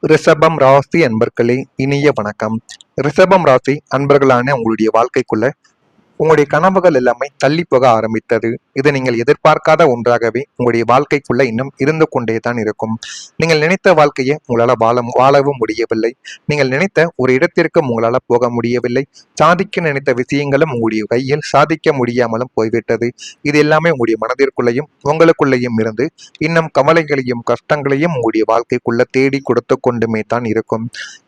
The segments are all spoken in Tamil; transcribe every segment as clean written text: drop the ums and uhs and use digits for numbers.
ரிஷபம் ராசி அன்பர்களே, இனிய வணக்கம். ரிஷபம் ராசி அன்பர்களான உங்களுடைய வாழ்க்கைக்குள்ள உங்களுடைய கனவுகள் எல்லாமே தள்ளி போக ஆரம்பித்தது. இது நீங்கள் எதிர்பார்க்காத ஒன்றாகவே உங்களுடைய வாழ்க்கைக்குள்ள இன்னும் இருந்து கொண்டே தான் இருக்கும். நீங்கள் நினைத்த வாழ்க்கையை உங்களால் வாழவும் முடியவில்லை. நீங்கள் நினைத்த ஒரு இடத்திற்கு உங்களால் போக முடியவில்லை. சாதிக்க நினைத்த விஷயங்களும் உங்களுடைய கையில் சாதிக்க முடியாமலும் போய்விட்டது. இது எல்லாமே உங்களுடைய மனதிற்குள்ளேயும் உங்களுக்குள்ளேயும் இருந்து இன்னும் கவலைகளையும் கஷ்டங்களையும் உங்களுடைய வாழ்க்கைக்குள்ள தேடி கொடுத்து கொண்டுமே தான் இருக்கும்.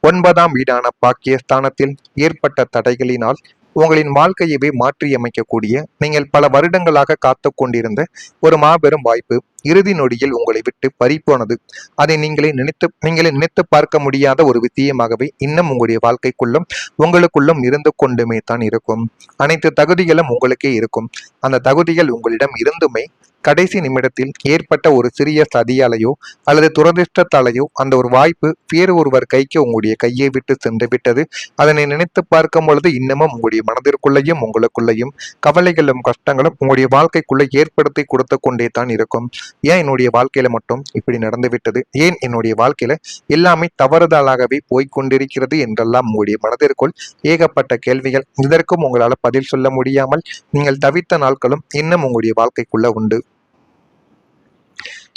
9ஆம் வீடான பாக்கியஸ்தானத்தில் ஏற்பட்ட தடைகளினால் உங்களின் வாழ்க்கையவே மாற்றி அமைக்கக்கூடிய நீங்கள் பல வருடங்களாக காத்து கொண்டிருந்த ஒரு மாபெரும் வாய்ப்பு இறுதி நொடியில் உங்களை விட்டு பறிப்போனது. அதை நீங்களே நினைத்து பார்க்க முடியாத ஒரு விஷயமாகவே இன்னும் உங்களுடைய வாழ்க்கைக்குள்ளும் உங்களுக்குள்ளும் இருந்து கொண்டுமே தான் இருக்கும். அனைத்து தகுதிகளும் உங்களுக்கே இருக்கும். அந்த தகுதிகள் உங்களிடம் இருந்துமே கடைசி நிமிடத்தில் ஏற்பட்ட ஒரு சிறிய சதியாலையோ அல்லது துரதிருஷ்டத்தாலேயோ அந்த ஒரு வாய்ப்பு வேறு ஒருவர் கைக்கு உங்களுடைய கையை விட்டு சென்று விட்டது. அதனை நினைத்து பார்க்கும் பொழுது இன்னமும் உங்களுடைய மனதிற்குள்ளேயும் உங்களுக்குள்ளேயும் கவலைகளும் கஷ்டங்களும் உங்களுடைய வாழ்க்கைக்குள்ள ஏற்படுத்தி கொடுத்து கொண்டே தான் இருக்கும். ஏன் என்னுடைய வாழ்க்கையில மட்டும் இப்படி நடந்து விட்டது, ஏன் என்னுடைய வாழ்க்கையில எல்லாமே தவறுதலாகவே போய்கொண்டிருக்கிறது என்றெல்லாம் உங்களுடைய மனதிற்குள் ஏகப்பட்ட கேள்விகள். இதற்கும் உங்களால் பதில் சொல்ல முடியாமல் நீங்கள் தவித்த நாட்களும் இன்னும் உங்களுடைய வாழ்க்கைக்குள்ள உண்டு.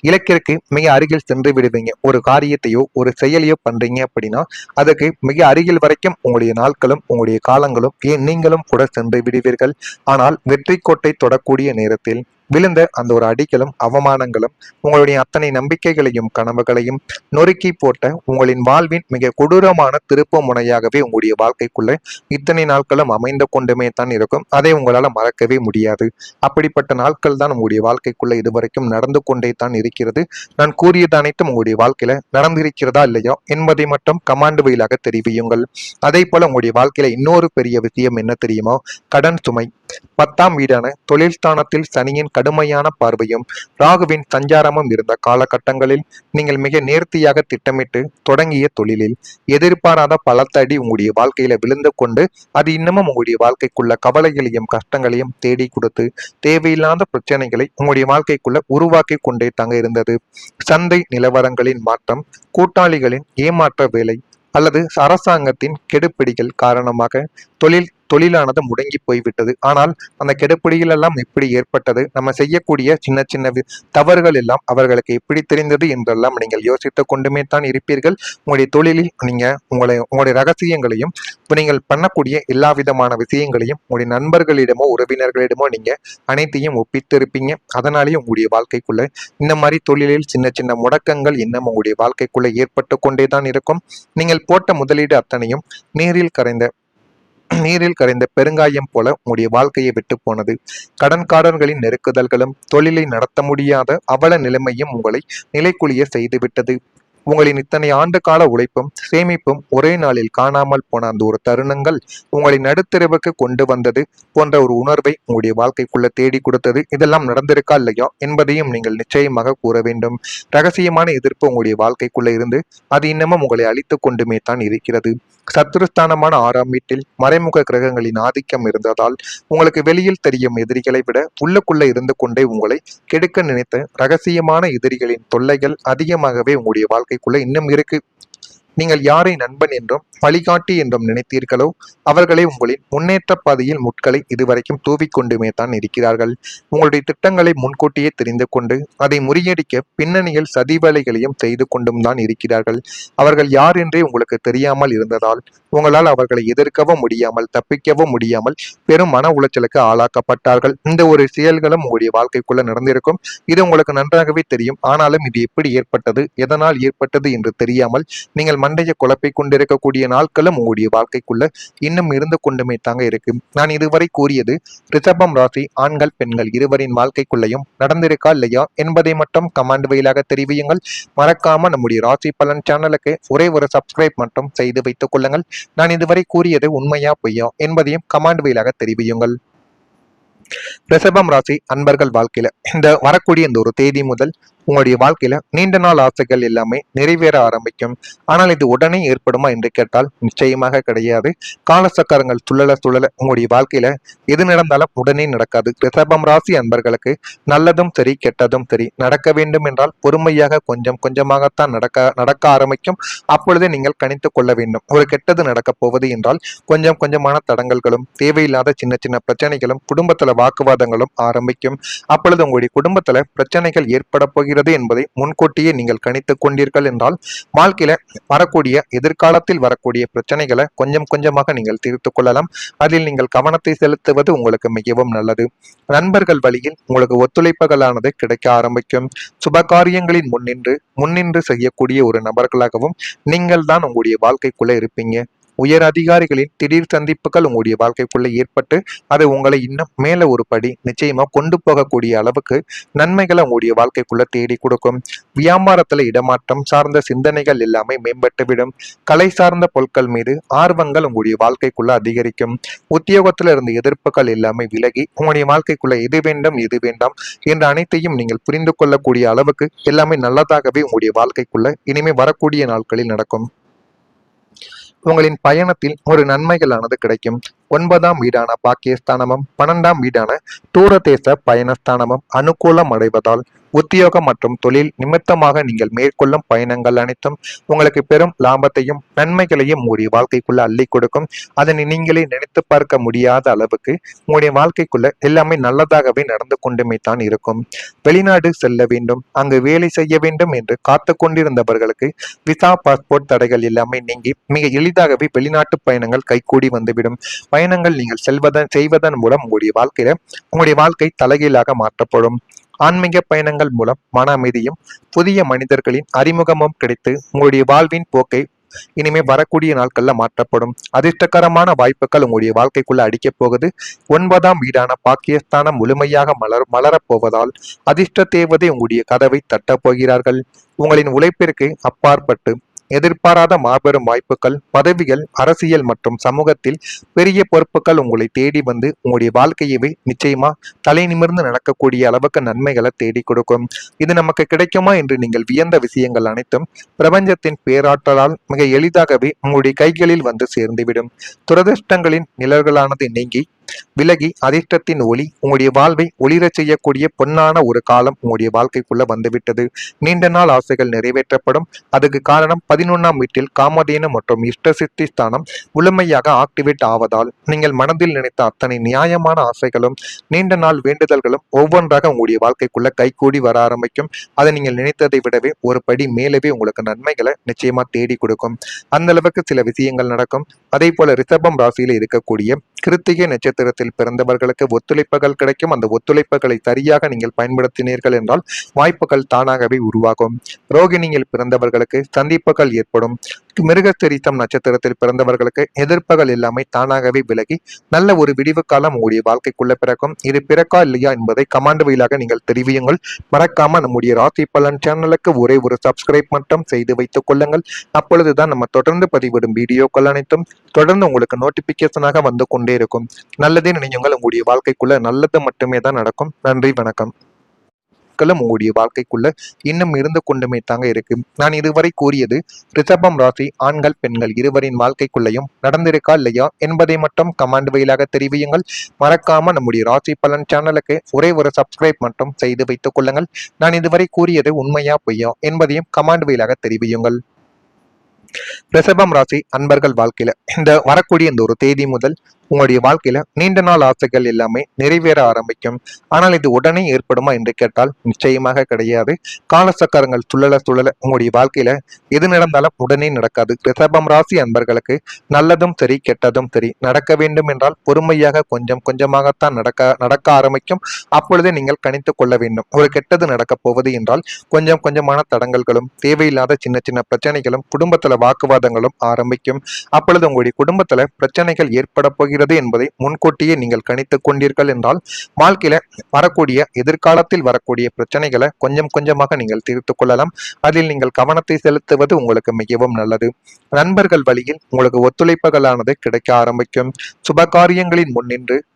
இலக்கிற்கு மிக அருகில் சென்று விடுவீங்க. ஒரு காரியத்தையோ ஒரு செயலையோ பண்றீங்க அப்படின்னா அதுக்கு மிக அருகில் வரைக்கும் உங்களுடைய நாட்களும் உங்களுடைய காலங்களும் ஏன் நீங்களும் கூட சென்று விடுவீர்கள். ஆனால் வெற்றி கோட்டை தொடக்கூடிய நேரத்தில் விழுந்த அந்த ஒரு அடிகளும் அவமானங்களும் உங்களுடைய அத்தனை நம்பிக்கைகளையும் கனவுகளையும் நொறுக்கி போட்ட உங்களின் வாழ்வின் மிக கொடூரமான திருப்ப முனையாகவே உங்களுடைய வாழ்க்கைக்குள்ள இத்தனை நாட்களும் அமைந்து கொண்டுமே தான் இருக்கும். அதை உங்களால மறக்கவே முடியாது. அப்படிப்பட்ட நாட்கள் தான் உங்களுடைய வாழ்க்கைக்குள்ள இதுவரைக்கும் நடந்து கொண்டே தான் இருக்கிறது. நான் கூறியது அனைத்தும் உங்களுடைய வாழ்க்கையில நடந்திருக்கிறதா இல்லையா என்பதை மட்டும் கமாண்ட் வழியாக தெரிவியுங்கள். அதே போல உங்களுடைய வாழ்க்கையில இன்னொரு பெரிய விஷயம் என்ன தெரியுமோ, கடன் சுமை. 10ஆம் வீடான தொழில் ஸ்தானத்தில் சனியின் கடுமையான பார்வையும் ராகுவின் சஞ்சாரமும் இருந்த காலகட்டங்களில் நீங்கள் மிக நேர்த்தியாக திட்டமிட்டு தொடங்கிய தொழிலில் எதிர்பாராத பலத்தடி உங்களுடைய வாழ்க்கையில விழுந்து கொண்டு அது இன்னமும் உங்களுடைய வாழ்க்கைக்குள்ள கவலைகளையும் கஷ்டங்களையும் தேடி கொடுத்து தேவையில்லாத பிரச்சனைகளை உங்களுடைய வாழ்க்கைக்குள்ள உருவாக்கி கொண்டே தங்க இருந்தது. சந்தை நிலவரங்களின் மாற்றம், கூட்டாளிகளின் ஏமாற்ற வேலை அல்லது அரசாங்கத்தின் கெடுபிடிகள் காரணமாக தொழிலானது முடங்கி போய்விட்டது. ஆனால் அந்த கெடுபிடிகள் எல்லாம் எப்படி ஏற்பட்டது, நம்ம செய்யக்கூடிய சின்ன சின்ன தவறுகள் எல்லாம் அவர்களுக்கு எப்படி தெரிந்தது என்றெல்லாம் நீங்கள் யோசித்துக் கொண்டுமே தான் இருப்பீர்கள். உங்களுடைய தொழிலில் உங்களுடைய ரகசியங்களையும் நீங்கள் பண்ணக்கூடிய எல்லா விதமான விஷயங்களையும் உங்களுடைய நண்பர்களிடமோ உறவினர்களிடமோ நீங்க அனைத்தையும் ஒப்பித்திருப்பீங்க. அதனாலேயும் உங்களுடைய வாழ்க்கைக்குள்ள இந்த மாதிரி தொழிலில் சின்ன சின்ன முடக்கங்கள் இன்னும் உங்களுடைய வாழ்க்கைக்குள்ள ஏற்பட்டு கொண்டே தான் இருக்கும். நீங்கள் போட்ட முதலீடு அத்தனையும் நீரில் கரைந்த பெருங்காயம் போல உங்களுடைய வாழ்க்கையை விட்டு போனது. கடன்காரர்களின் நெருக்குதல்களும் தொழிலை நடத்த முடியாத அவல நிலைமையும் உங்களை நிலைக்குலிய செய்துவிட்டது. உங்களின் இத்தனை ஆண்டு கால உழைப்பும் சேமிப்பும் ஒரே நாளில் காணாமல் போன அந்த ஒரு தருணங்கள் உங்களை நடுத்தெருவுக்கு கொண்டு வந்தது போன்ற ஒரு உணர்வை உங்களுடைய வாழ்க்கைக்குள்ள தேடி கொடுத்தது. இதெல்லாம் நடந்திருக்கா இல்லையா என்பதையும் நீங்கள் நிச்சயமாக கூற வேண்டும். ரகசியமான எதிர்ப்பு உங்களுடைய வாழ்க்கைக்குள்ள இருந்து அது இன்னமும் உங்களை அழித்து கொண்டுமே தான் இருக்கிறது. சத்துருஸ்தானமான 6ஆம் வீட்டில் மறைமுக கிரகங்களின் ஆதிக்கம் இருந்ததால் உங்களுக்கு வெளியில் தெரியும் எதிரிகளை விட உள்ளுக்குள்ள இருந்து கொண்டே உங்களை கெடுக்க நினைத்த ரகசியமான எதிரிகளின் தொல்லைகள் அதிகமாகவே உங்களுடைய வாழ்க்கைக்குள்ள இன்னும் இருக்கு. நீங்கள் யாரை நண்பன் என்றும் வழிகாட்டி என்றும் நினைத்தீர்களோ அவர்களே உங்களின் முன்னேற்ற பாதையில் முட்களை இதுவரைக்கும் தூவிக்கொண்டுமே தான் இருக்கிறார்கள். உங்களுடைய திட்டங்களை முன்கூட்டியே தெரிந்து கொண்டு அதை முறியடிக்க பின்னணியில் சதி வேலைகளையும் செய்து கொண்டும் தான் இருக்கிறார்கள். அவர்கள் யார் என்றே உங்களுக்கு தெரியாமல் இருந்ததால் உங்களால் அவர்களை எதிர்க்கவும் முடியாமல் தப்பிக்கவும் முடியாமல் பெரும் மன உளைச்சலுக்கு ஆளாக்கப்பட்டார்கள். இந்த ஒரு செயல்களும் உங்களுடைய வாழ்க்கைக்குள்ள நடந்திருக்கும். இது உங்களுக்கு நன்றாகவே தெரியும். ஆனாலும் இது எப்படி ஏற்பட்டது, எதனால் ஏற்பட்டது என்று தெரியாமல் நீங்கள் மண்டையை குழப்பை கொண்டிருக்கக்கூடிய நாட்களும் உங்களுடைய வாழ்க்கைக்குள்ள இன்னும் இருந்து கொண்டுமே தாங்க இருக்கு. நான் இதுவரை கூறியது ரிஷபம் ராசி ஆண்கள் பெண்கள் இருவரின் வாழ்க்கைக்குள்ளையும் நடந்திருக்கா இல்லையா என்பதை மட்டும் கமெண்ட் வழியாக தெரிவியுங்கள். மறக்காம நம்முடைய ராசி பலன் சேனலுக்கு ஒரே ஒரு சப்ஸ்கிரைப் மட்டும் செய்து வைத்துக் கொள்ளுங்கள். நான் இதுவரை கூறியது உண்மையா பொய்யா என்பதையும் கமெண்ட் வழியாக தெரிவியுங்கள். ரிஷபம் ராசி அன்பர்கள் வாழ்க்கையில இந்த வரக்கூடிய இந்த ஒரு தேதி முதல் உங்களுடைய வாழ்க்கையில நீண்ட நாள் ஆசைகள் எல்லாமே நிறைவேற ஆரம்பிக்கும். ஆனால் இது உடனே ஏற்படுமா என்று கேட்டால் நிச்சயமாக கிடையாது. காலசக்கரங்கள் சுழல சுழல உங்களுடைய வாழ்க்கையில எது நடந்தாலும் உடனே நடக்காது. ரிஷபம் ராசி அன்பர்களுக்கு நல்லதும் சரி கெட்டதும் சரி நடக்க வேண்டும் என்றால் பொறுமையாக கொஞ்சம் கொஞ்சமாகத்தான் நடக்க ஆரம்பிக்கும். அப்பொழுதே நீங்கள் கணித்துக் கொள்ள வேண்டும். ஒரு கெட்டது நடக்கப் போவது என்றால் கொஞ்சம் கொஞ்சமான தடங்கல்களும் தேவையில்லாத சின்ன சின்ன பிரச்சனைகளும் குடும்பத்துல வாக்குவாதங்களும் ஆரம்பிக்கும். அப்பொழுது உங்களுடைய குடும்பத்துல பிரச்சனைகள் ஏற்பட போகிறது என்பதை முன்கூட்டியே நீங்கள் கணித்துக் கொண்டீர்கள் என்றால் வாழ்க்கையில வரக்கூடிய எதிர்காலத்தில் வரக்கூடிய பிரச்சனைகளை கொஞ்சம் கொஞ்சமாக நீங்கள் தீர்த்துக் கொள்ளலாம். அதில் நீங்கள் கவனத்தை செலுத்துவது உங்களுக்கு மிகவும் நல்லது. நண்பர்கள் வழியில் உங்களுக்கு ஒத்துழைப்புகளானது கிடைக்க ஆரம்பிக்கும். சுபகாரியங்களின் முன்னின்று செய்யக்கூடிய ஒரு நபர்களாகவும் நீங்கள் தான் உங்களுடைய வாழ்க்கைக்குள்ள இருப்பீங்க. உயர் அதிகாரிகளின் திடீர் சந்திப்புகள் உங்களுடைய வாழ்க்கைக்குள்ள ஏற்பட்டு அது உங்களை இன்னும் மேல ஒரு படி நிச்சயமா கொண்டு போகக்கூடிய அளவுக்கு நன்மைகளை உங்களுடைய வாழ்க்கைக்குள்ள தேடி கொடுக்கும். வியாபாரத்துல இடமாற்றம் சார்ந்த சிந்தனைகள் எல்லாமே மேம்பட்டு விடும். கலை சார்ந்த பொருட்கள் மீது ஆர்வங்கள் உங்களுடைய வாழ்க்கைக்குள்ள அதிகரிக்கும். உத்தியோகத்துல இருந்த எதிர்ப்புகள் எல்லாமே விலகி உங்களுடைய வாழ்க்கைக்குள்ள எது வேண்டும் எது வேண்டாம் என்ற அனைத்தையும் நீங்கள் புரிந்து கொள்ளக்கூடிய அளவுக்கு எல்லாமே நல்லதாகவே உங்களுடைய வாழ்க்கைக்குள்ள இனிமே வரக்கூடிய நாட்களில் நடக்கும். உங்களின் பயணத்தில் ஒரு நன்மைகளானது கிடைக்கும். 9ஆம் வீடான பாக்கியஸ்தானமும் 12ஆம் வீடான தூரதேச பயணஸ்தானமும் அனுகூலம் அடைவதால் உத்தியோகம் மற்றும் தொழில் நிமித்தமாக நீங்கள் மேற்கொள்ளும் பயணங்கள் அனைத்தும் உங்களுக்கு பெரும் லாபத்தையும் நன்மைகளையும் உங்களுடைய வாழ்க்கைக்குள்ள அள்ளி கொடுக்கும். அதனை நீங்களே நினைத்து பார்க்க முடியாத அளவுக்கு உங்களுடைய வாழ்க்கைக்குள்ள எல்லாமே நல்லதாகவே நடந்து கொண்டுமே தான் இருக்கும். வெளிநாடு செல்ல வேண்டும், அங்கு வேலை செய்ய வேண்டும் என்று காத்து கொண்டிருந்தவர்களுக்கு விசா பாஸ்போர்ட் தடைகள் எல்லாமே நீங்கி மிக எளிதாகவே வெளிநாட்டு பயணங்கள் கைகூடி வந்துவிடும். பயணங்கள் நீங்கள் செய்வதன் மூலம் உங்களுடைய வாழ்க்கை தலைகீழாக மாற்றப்படும். ஆன்மீக பயணங்கள் மூலம் மன அமைதியும் புதிய மனிதர்களின் அறிமுகமும் கிடைத்து உங்களுடைய வாழ்வின் போக்கை இனிமே வரக்கூடிய நாட்கள்ல மாற்றப்படும். அதிர்ஷ்டகரமான வாய்ப்புகள் உங்களுடைய வாழ்க்கைக்குள்ள அடிக்கப் போகுது. 9ஆம் வீடான பாக்கியஸ்தானம் முழுமையாக மலரப் போவதால் அதிர்ஷ்ட தேவதை உங்களுடைய கதவை தட்டப் போகிறார்கள். உங்களின் உழைப்பிற்கு அப்பாற்பட்டு எதிர்பாராத மாபெரும் வாய்ப்புகள், பதவிகள், அரசியல் மற்றும் சமூகத்தில் பெரிய பொறுப்புகள் உங்களை தேடி வந்து உங்களுடைய வாழ்க்கையவே நிச்சயமா தலை நிமிர்ந்து நடக்கக்கூடிய அளவுக்கு நன்மைகளை தேடி கொடுக்கும். இது நமக்கு கிடைக்குமா என்று நீங்கள் வியந்த விஷயங்கள் அனைத்தும் பிரபஞ்சத்தின் பேராற்றலால் மிக எளிதாகவே உங்களுடைய கைகளில் வந்து சேர்ந்துவிடும். துரதிர்ஷ்டங்களின் நிழல்களானது நீங்கி விலகி அதிர்ஷ்டத்தின் ஒளி உங்களுடைய வாழ்வை ஒளிரச் செய்யக்கூடிய பொன்னான ஒரு காலம் உங்களுடைய வாழ்க்கைக்குள்ள வந்துவிட்டது. நீண்ட நாள் ஆசைகள் நிறைவேற்றப்படும். அதுக்கு காரணம் 11ஆம் வீட்டில் காமதேனு மற்றும் இஷ்டசித்தி ஸ்தானம் முழுமையாக ஆக்டிவேட் ஆவதால் நீங்கள் மனதில் நினைத்த அத்தனை நியாயமான ஆசைகளும் நீண்ட நாள் வேண்டுதல்களும் ஒவ்வொன்றாக உங்களுடைய வாழ்க்கைக்குள்ள கைகூடி வர ஆரம்பிக்கும். அதை நீங்கள் நினைத்ததை விடவே ஒரு படி மேலவே உங்களுக்கு நன்மைகளை நிச்சயமா தேடி கொடுக்கும். அந்த அளவுக்கு சில விஷயங்கள் நடக்கும். அதே போல ரிஷபம் ராசியில இருக்கக்கூடிய கிருத்திகை நட்சத்திரத்தில் பிறந்தவர்களுக்கு ஒத்துழைப்புகள் கிடைக்கும். அந்த ஒத்துழைப்புகளை சரியாக நீங்கள் பயன்படுத்தினீர்கள் என்றால் வாய்ப்புகள் தானாகவே உருவாகும். ரோகிணியில் பிறந்தவர்களுக்கு சந்திப்புகள் ஏற்படும். மிருகசீரிஷம் நட்சத்திரத்தில் பிறந்தவர்களுக்கு எதிர்ப்புகள் எல்லாமே தானாகவே விலகி நல்ல ஒரு விடிவு காலம் உங்களுடைய வாழ்க்கைக்குள்ள பிறக்கும். இது பிறக்கா இல்லையா என்பதை கமாண்ட் வழியாக நீங்கள் தெரிவியுங்கள். மறக்காம நம்முடைய ராசி பலன் சேனலுக்கு ஒரே ஒரு சப்ஸ்கிரைப் மட்டும் செய்து வைத்துக் கொள்ளுங்கள். அப்பொழுதுதான் நம்ம தொடர்ந்து பதிவிடும் வீடியோக்கள் அனைத்தும் தொடர்ந்து உங்களுக்கு நோட்டிபிகேஷனாக வந்து கொண்டே இருக்கும். நல்லதே நினையுங்கள். உங்களுடைய வாழ்க்கைக்குள்ள நல்லது மட்டுமே தான் நடக்கும். நன்றி, வணக்கம். உங்களுடைய வாழ்க்கைக்குள்ள இன்னும் இருந்து கொண்டுமே தாங்க இருக்கு. நான் இதுவரை கூறியது ரிஷபம் ராசி ஆண்கள் பெண்கள் இருவரின் வாழ்க்கைக்குள்ளையும் நடந்திருக்கா இல்லையா என்பதை மட்டும் கமெண்ட் வழியாக தெரிவியுங்கள். மறக்காம நம்முடைய ராசி பலன் சேனலுக்கு ஒரே ஒரு சப்ஸ்கிரைப் மட்டும் செய்து வைத்துக் கொள்ளுங்கள். நான் இதுவரை கூறியது உண்மையா பொய்யா என்பதையும் கமெண்ட் வழியாக தெரிவியுங்கள். ரிஷபம் ராசி அன்பர்கள் வாழ்க்கையில வரக்கூடிய இந்த ஒரு தேதி முதல் உங்களுடைய வாழ்க்கையில நீண்ட நாள் ஆசைகள் எல்லாமே நிறைவேற ஆரம்பிக்கும். ஆனால் இது உடனே ஏற்படுமா என்று கேட்டால் நிச்சயமாக கிடையாது. காலசக்கரங்கள் சுழல சுழல உங்களுடைய வாழ்க்கையில எது நடந்தாலும் உடனே நடக்காது. ரிஷபம் ராசி அன்பர்களுக்கு நல்லதும் சரி கெட்டதும் சரி நடக்க வேண்டும் என்றால் பொறுமையாக கொஞ்சம் கொஞ்சமாகத்தான் நடக்க ஆரம்பிக்கும். அப்பொழுதே நீங்கள் கணித்துக் கொள்ள வேண்டும். ஒரு கெட்டது நடக்கப் போவது என்றால் கொஞ்சம் கொஞ்சமான தடங்கல்களும் தேவையில்லாத சின்ன சின்ன பிரச்சனைகளும் குடும்பத்துல வாக்குவாதங்களும் ஆரம்பிக்கும். அப்பொழுது உங்களுடைய குடும்பத்துல பிரச்சனைகள் ஏற்பட போகிறது என்பதை முன்கூட்டியே நீங்கள் கணித்துக் கொண்டீர்கள் என்றால் வாழ்க்கையில எதிர்காலத்தில் வரக்கூடிய பிரச்சனைகளை கொஞ்சம் கொஞ்சமாக நீங்கள் தீர்த்துக் கொள்ளலாம். அதில் நீங்கள் கவனத்தை செலுத்துவது உங்களுக்கு மிகவும் நல்லது. நண்பர்கள் வழியில் உங்களுக்கு ஒத்துழைப்புகளானது கிடைக்க ஆரம்பிக்கும். சுபகாரியங்களின்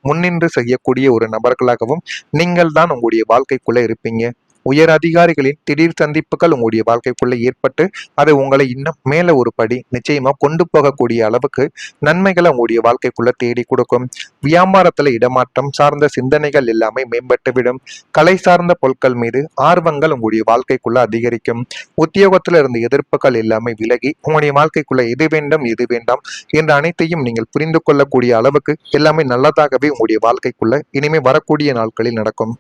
முன்னின்று செய்யக்கூடிய ஒரு நபர்களாகவும் நீங்கள் தான் உங்களுடைய வாழ்க்கைக்குள்ள இருப்பீங்க. உயர் அதிகாரிகளின் திடீர் சந்திப்புகள் உங்களுடைய வாழ்க்கைக்குள்ள ஏற்பட்டு அது உங்களை இன்னும் மேல ஒரு படி நிச்சயமா கொண்டு போகக்கூடிய அளவுக்கு நன்மைகளை உங்களுடைய வாழ்க்கைக்குள்ள தேடி கொடுக்கும். வியாபாரத்துல இடமாற்றம் சார்ந்த சிந்தனைகள் எல்லாமே மேம்பட்டுவிடும். கலை சார்ந்த பொருட்கள் மீது ஆர்வங்கள் உங்களுடைய வாழ்க்கைக்குள்ள அதிகரிக்கும். உத்தியோகத்துல இருந்த எதிர்ப்புகள் எல்லாமே விலகி உங்களுடைய வாழ்க்கைக்குள்ள எது வேண்டும் எது வேண்டாம் என்ற அனைத்தையும் நீங்கள் புரிந்து கொள்ளக்கூடிய அளவுக்கு எல்லாமே நல்லதாகவே உங்களுடைய வாழ்க்கைக்குள்ள இனிமே வரக்கூடிய நாட்களில் நடக்கும்.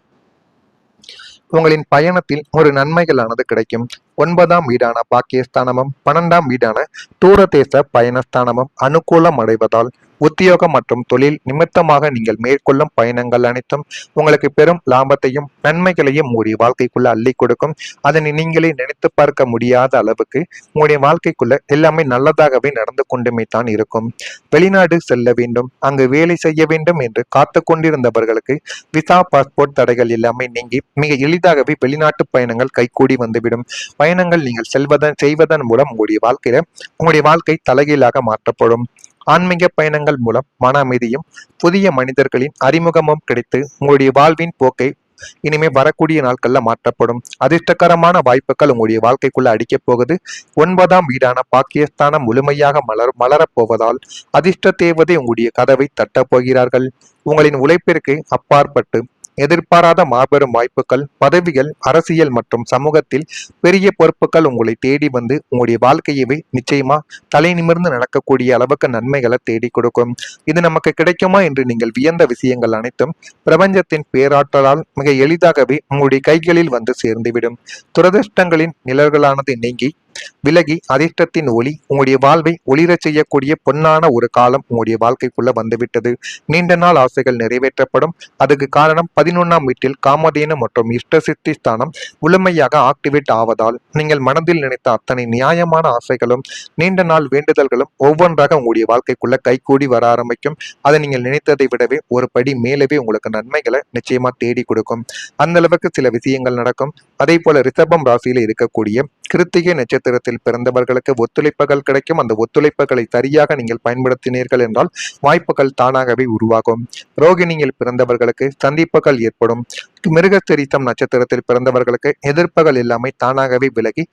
உங்களின் பயணத்தில் ஒரு நன்மைகளானது கிடைக்கும். 9ஆம் வீடான பாக்கியஸ்தானமும் 12ஆம் வீடான தூரதேச பயணஸ்தானமும் அனுகூலம் அடைவதால் உத்தியோகம் மற்றும் தொழில் நிமித்தமாக நீங்கள் மேற்கொள்ளும் பயணங்கள் அனைத்தும் உங்களுக்கு பெரும் லாபத்தையும் நன்மைகளையும் உங்களுடைய வாழ்க்கைக்குள்ள அள்ளி கொடுக்கும். அதனை நீங்களே நினைத்து பார்க்க முடியாத அளவுக்கு உங்களுடைய வாழ்க்கைக்குள்ள எல்லாமே நல்லதாகவே நடந்து கொண்டுமே தான் இருக்கும். வெளிநாடு செல்ல வேண்டும், அங்கு வேலை செய்ய வேண்டும் என்று காத்து கொண்டிருந்தவர்களுக்கு விசா பாஸ்போர்ட் தடைகள் எல்லாமே நீங்கி மிக எளிதாகவே வெளிநாட்டு பயணங்கள் கைகூடி வந்துவிடும். பயணங்கள் நீங்கள் செய்வதன் மூலம் உங்களுடைய வாழ்க்கை தலைகீழாக மாற்றப்படும். ஆன்மீக பயணங்கள் மூலம் மன அமைதியும் புதிய மனிதர்களின் அறிமுகமும் கிடைத்து உங்களுடைய வாழ்வின் போக்கை இனிமே வரக்கூடிய நாட்கள்ல மாற்றப்படும். அதிர்ஷ்டகரமான வாய்ப்புகள் உங்களுடைய வாழ்க்கைக்குள்ள அடிக்கப் போகுது. 9ஆம் வீடான பாக்கியஸ்தானம் முழுமையாக மலரப்போவதால் அதிர்ஷ்ட தேவதை உங்களுடைய கதவை தட்டப் போகிறார்கள். உங்களின் உழைப்பிற்கு அப்பாற்பட்டு எதிர்பாராத மாபெரும் வாய்ப்புகள், பதவிகள், அரசியல் மற்றும் சமூகத்தில் பெரிய பொறுப்புகள் உங்களை தேடி வந்து உங்களுடைய வாழ்க்கையவே நிச்சயமா தலை நிமிர்ந்து நடக்கக்கூடிய அளவுக்கு நன்மைகளை தேடி கொடுக்கும். இது நமக்கு கிடைக்குமா என்று நீங்கள் வியந்த விஷயங்கள் அனைத்தும் பிரபஞ்சத்தின் பேராற்றலால் மிக எளிதாகவே உங்களுடைய கைகளில் வந்து சேர்ந்துவிடும். துரதிர்ஷ்டங்களின் நிழல்களானது நீங்கி விலகி அதிர்ஷ்டத்தின் ஒளி உங்களுடைய வாழ்வை ஒளிரச் செய்யக்கூடிய பொன்னான ஒரு காலம் உங்களுடைய வாழ்க்கைக்குள்ள வந்துவிட்டது. நீண்ட நாள் ஆசைகள் நிறைவேற்றப்படும். அதுக்கு காரணம் 11ஆம் வீட்டில் காமதேனு மற்றும் இஷ்ட சித்தி ஸ்தானம் முழுமையாக ஆக்டிவேட் ஆவதால் நீங்கள் மனதில் நினைத்த அத்தனை நியாயமான ஆசைகளும் நீண்ட நாள் வேண்டுதல்களும் ஒவ்வொன்றாக உங்களுடைய வாழ்க்கைக்குள்ள கைகூடி வர ஆரம்பிக்கும். அதை நீங்கள் நினைத்ததை விடவே ஒரு படி மேலவே உங்களுக்கு நன்மைகளை நிச்சயமா தேடி கொடுக்கும். அந்த அளவுக்கு சில விஷயங்கள் நடக்கும். அதே போல ரிஷபம் ராசியில இருக்கக்கூடிய கிருத்திகை நட்சத்திரத்தில் பிறந்தவர்களுக்கு ஒத்துழைப்புகள் கிடைக்கும். அந்த ஒத்துழைப்புகளை சரியாக நீங்கள் பயன்படுத்தினீர்கள் என்றால் வாய்ப்புகள் தானாகவே உருவாகும். ரோகிணியில் பிறந்தவர்களுக்கு சந்திப்புகள் ஏற்படும். மிருகசீரிஷம் நட்சத்திரத்தில் பிறந்தவர்களுக்கு எதிர்ப்புகள் எல்லாமே தானாகவே விலகி